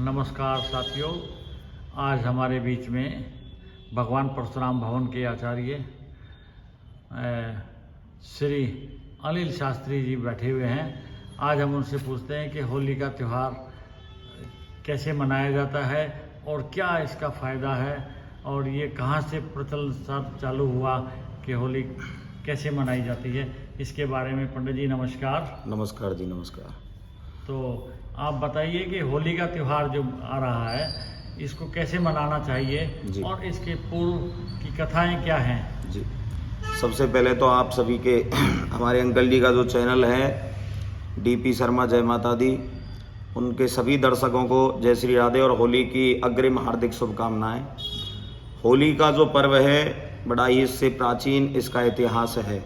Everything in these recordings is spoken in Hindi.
नमस्कार साथियों, आज हमारे बीच में भगवान परशुराम भवन के आचार्य श्री अनिल शास्त्री जी बैठे हुए हैं। आज हम उनसे पूछते हैं कि होली का त्यौहार कैसे मनाया जाता है और क्या इसका फ़ायदा है और ये कहाँ से प्रचलन चालू हुआ कि होली कैसे मनाई जाती है, इसके बारे में। पंडित जी नमस्कार। नमस्कार जी, नमस्कार। तो आप बताइए कि होली का त्यौहार जो आ रहा है इसको कैसे मनाना चाहिए और इसके पूर्व की कथाएं क्या हैं? जी, सबसे पहले तो आप सभी के हमारे अंकल जी का जो चैनल है डीपी शर्मा जय माता दी, उनके सभी दर्शकों को जय श्री राधे और होली की अग्रिम हार्दिक शुभकामनाएं। होली का जो पर्व है बड़ा ही इससे प्राचीन इसका इतिहास है।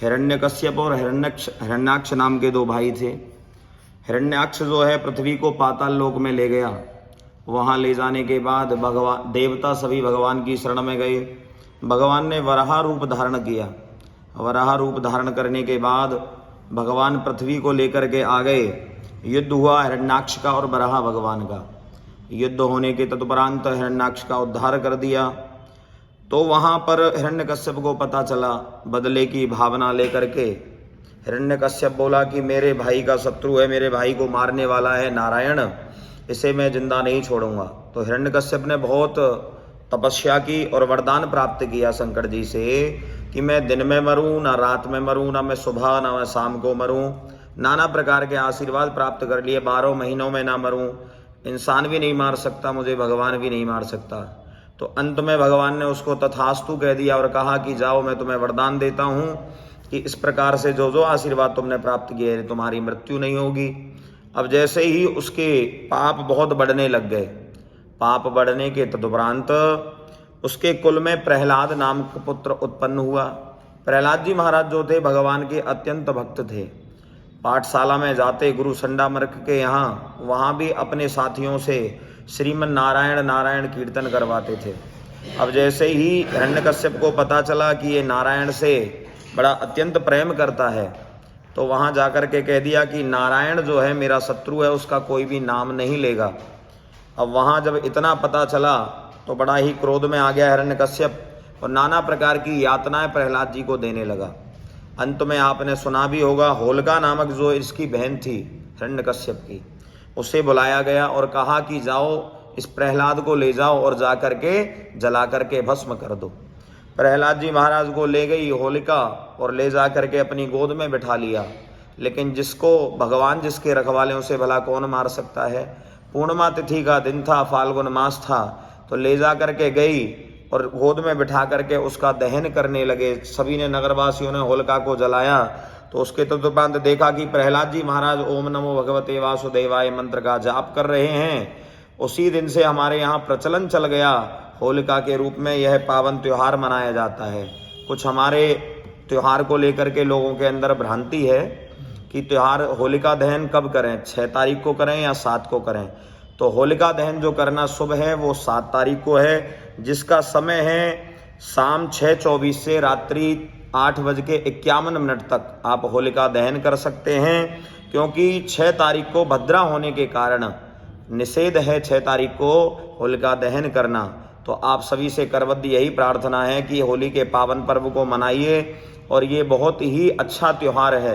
हिरण्यकश्यप और हिरण्याक्ष नाम के दो भाई थे। हिरण्याक्ष जो है पृथ्वी को पाताल लोक में ले गया। वहाँ ले जाने के बाद भगवान देवता सभी भगवान की शरण में गए। भगवान ने वराह रूप धारण किया। वराह रूप धारण करने के बाद भगवान पृथ्वी को लेकर के आ गए। युद्ध हुआ हिरण्याक्ष का और वराह भगवान का। युद्ध होने के तत्परांत हिरण्याक्ष का उद्धार कर दिया। तो वहाँ पर हिरण्यकश्यप को पता चला, बदले की भावना लेकर के हिरण्यकश्यप बोला कि मेरे भाई का शत्रु है, मेरे भाई को मारने वाला है नारायण, इसे मैं जिंदा नहीं छोड़ूंगा। तो हिरण्यकश्यप ने बहुत तपस्या की और वरदान प्राप्त किया शंकर जी से कि मैं दिन में मरूं ना रात में मरूं, ना मैं सुबह ना मैं शाम को मरूं। नाना प्रकार के आशीर्वाद प्राप्त कर लिए। 12 महीनों में ना मरूं, इंसान भी नहीं मार सकता मुझे, भगवान भी नहीं मार सकता। तो अंत में भगवान ने उसको तथास्तु कह दिया और कहा कि जाओ, मैं तुम्हें वरदान देता हूँ कि इस प्रकार से जो जो आशीर्वाद तुमने प्राप्त किए तुम्हारी मृत्यु नहीं होगी। अब जैसे ही उसके पाप बहुत बढ़ने लग गए, पाप बढ़ने के तदुपरांत उसके कुल में प्रहलाद नाम का पुत्र उत्पन्न हुआ। प्रहलाद जी महाराज जो थे भगवान के अत्यंत भक्त थे। पाठशाला में जाते गुरु संडामर्क के यहाँ, वहाँ भी अपने साथियों से श्रीमन नारायण नारायण कीर्तन करवाते थे। अब जैसे ही हिरण्यकश्यप को पता चला कि ये नारायण से बड़ा अत्यंत प्रेम करता है, तो वहाँ जाकर के कह दिया कि नारायण जो है मेरा शत्रु है, उसका कोई भी नाम नहीं लेगा। अब वहाँ जब इतना पता चला तो बड़ा ही क्रोध में आ गया हिरण्यकश्यप और नाना प्रकार की यातनाएं प्रहलाद जी को देने लगा। अंत में आपने सुना भी होगा, होलिका नामक जो इसकी बहन थी हिरण्यकश्यप की, उसे बुलाया गया और कहा कि जाओ इस प्रहलाद को ले जाओ और जा करके जला करके भस्म कर दो। प्रहलाद जी महाराज को ले गई होलिका और ले जा करके अपनी गोद में बिठा लिया। लेकिन जिसको भगवान जिसके रखवाले उसे भला कौन मार सकता है। पूर्णिमा तिथि का दिन था, फाल्गुन मास था, तो ले जा करके गई और गोद में बिठा करके उसका दहन करने लगे। सभी ने, नगरवासियों ने होलिका को जलाया। तो उसके तदुपरांत देखा कि प्रहलाद जी महाराज ओम नमो भगवते वासुदेवाय मंत्र का जाप कर रहे हैं। उसी दिन से हमारे यहाँ प्रचलन चल गया, होलिका के रूप में यह पावन त्योहार मनाया जाता है। कुछ हमारे त्योहार को लेकर के लोगों के अंदर भ्रांति है कि त्योहार होलिका दहन कब करें, 6 तारीख को करें या 7 को करें। तो होलिका दहन जो करना शुभ है वो 7 तारीख को है, जिसका समय है शाम 6:24 से रात्रि 8:51 तक आप होलिका दहन कर सकते हैं। क्योंकि 6 तारीख को भद्रा होने के कारण निषेध है 6 तारीख को होलिका दहन करना। तो आप सभी से करबद्ध यही प्रार्थना है कि होली के पावन पर्व को मनाइए और ये बहुत ही अच्छा त्यौहार है,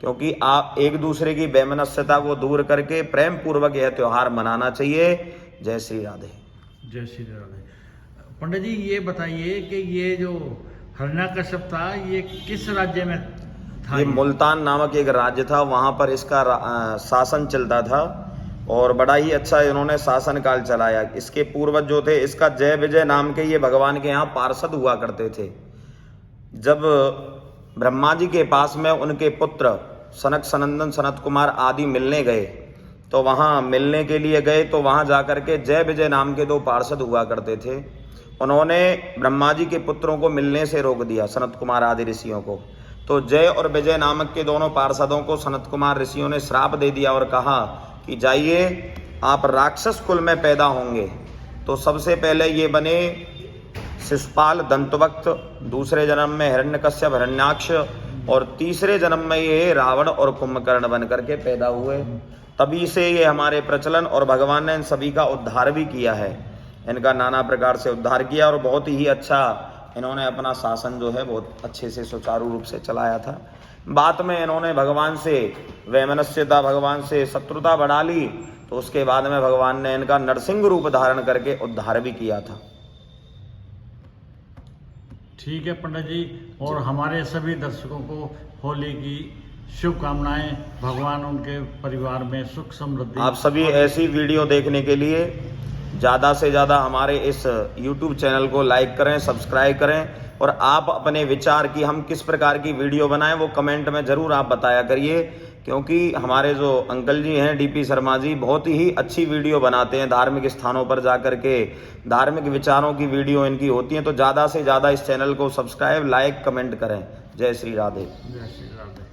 क्योंकि आप एक दूसरे की वैमनस्यता को दूर करके प्रेम पूर्वक यह त्यौहार मनाना चाहिए। जय श्री राधे। जय श्री राधे। पंडित जी ये बताइए कि ये जो हिरण्यकश्यप था ये किस राज्य में था? ये मुल्तान नामक एक राज्य था, वहाँ पर इसका शासन चलता था और बड़ा ही अच्छा इन्होंने शासन काल चलाया। इसके पूर्वज जो थे, इसका जय विजय नाम के ये भगवान के यहाँ पार्षद हुआ करते थे। जब ब्रह्मा जी के पास में उनके पुत्र सनक सनंदन सनत कुमार आदि मिलने गए, तो वहाँ मिलने के लिए गए तो वहाँ जाकर के जय विजय नाम के 2 पार्षद हुआ करते थे। उन्होंने ब्रह्मा जी के पुत्रों को मिलने से रोक दिया, सनत कुमार आदि ऋषियों को। तो जय और विजय नामक के दोनों पार्षदों को सनत कुमार ऋषियों ने श्राप दे दिया और कहा कि जाइए आप राक्षस कुल में पैदा होंगे। तो सबसे पहले ये बने शिशुपाल दंतवक्त, दूसरे जन्म में हिरण्यकश्यप हिरण्याक्ष और तीसरे जन्म में ये रावण और कुंभकर्ण बन करके पैदा हुए। तभी से ये हमारे प्रचलन, और भगवान ने इन सभी का उद्धार भी किया है। इनका नाना प्रकार से उद्धार किया और बहुत ही अच्छा इन्होंने अपना शासन जो है बहुत अच्छे से सुचारू रूप से चलाया था। बाद में इन्होंने भगवान से वैमनस्यता, भगवान से शत्रुता बढ़ा ली, तो उसके बाद में भगवान ने इनका नरसिंह रूप धारण करके उद्धार भी किया था। ठीक है पंडित जी, और हमारे सभी दर्शकों को होली की शुभकामनाएं। भगवान उनके परिवार में सुख समृद्धि। आप सभी ऐसी वीडियो देखने के लिए ज़्यादा से ज़्यादा हमारे इस YouTube चैनल को लाइक करें, सब्सक्राइब करें, और आप अपने विचार की हम किस प्रकार की वीडियो बनाएं वो कमेंट में ज़रूर आप बताया करिए, क्योंकि हमारे जो अंकल जी हैं DP शर्मा जी बहुत ही अच्छी वीडियो बनाते हैं। धार्मिक स्थानों पर जाकर के धार्मिक विचारों की वीडियो इनकी होती हैं, तो ज़्यादा से ज़्यादा इस चैनल को सब्सक्राइब, लाइक, कमेंट करें। जय श्री राधे। जय श्री राधे।